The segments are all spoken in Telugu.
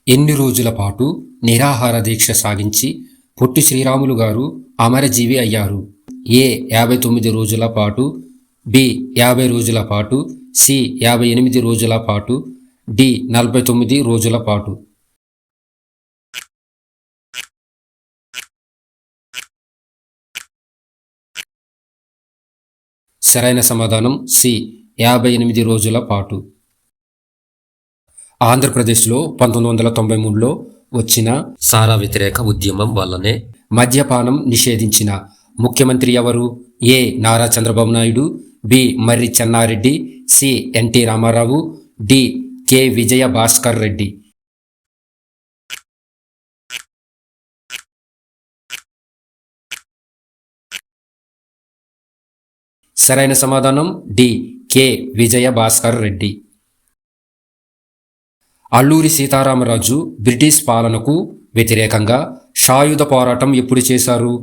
ఎన్ని రోజుల పాటు నిరాహార దీక్ష సాగించి పొట్టి శ్రీరాములు గారు అమరజీవి అయ్యారు? ఏ 59 రోజుల పాటు, బి 50 రోజుల పాటు, సి 58 రోజుల పాటు, డి 49 రోజుల పాటు. సరైన సమాధానం సి 58 రోజుల పాటు. ఆంధ్రప్రదేశ్లో 1993లో వచ్చిన సారా వ్యతిరేక ఉద్యమం వల్లనే మద్యపానం నిషేధించిన ముఖ్యమంత్రి ఎవరు? A Nara Chandrababu Naidu, B Marri Chenna Reddy, C NT Rama Rao, D K Vijaya Bhaskar Reddy. సరైన సమాధానం D K Vijaya Bhaskar Reddy. Alluri Sitaramaraju British పాలనకు వ్యతిరేకంగా సాయుధ పోరాటం ఎప్పుడు చేశారు?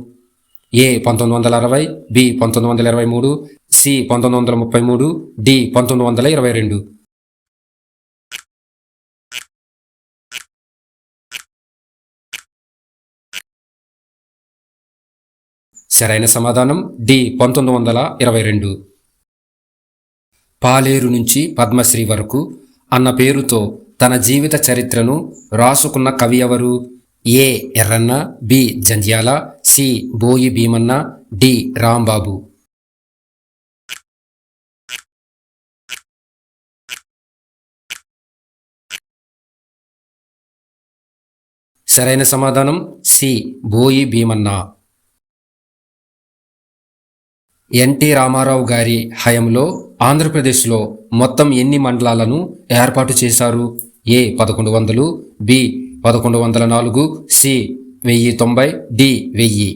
A 1960, B 1923, C 1933, D 1922. సరైన సమాధానం డి 1922. పాలేరు నుంచి పద్మశ్రీ వరకు అన్న పేరుతో తన జీవిత చరిత్రను రాసుకున్న కవి ఎవరు? ఏ ఎర్రన్న, బి జంధ్యాల, సి బోయి భీమన్న, డి రాంబాబు. సరైన సమాధానం సి బోయి భీమన్న. ఎన్టీ రామారావు గారి హయంలో ఆంధ్రప్రదేశ్లో మొత్తం ఎన్ని మండలాలను ఏర్పాటు చేశారు? ఏ 1100, బి 1104, సి 1090, డి 1000.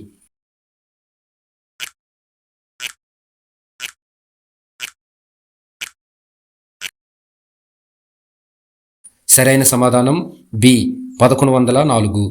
సరైన సమాధానం బి 1104.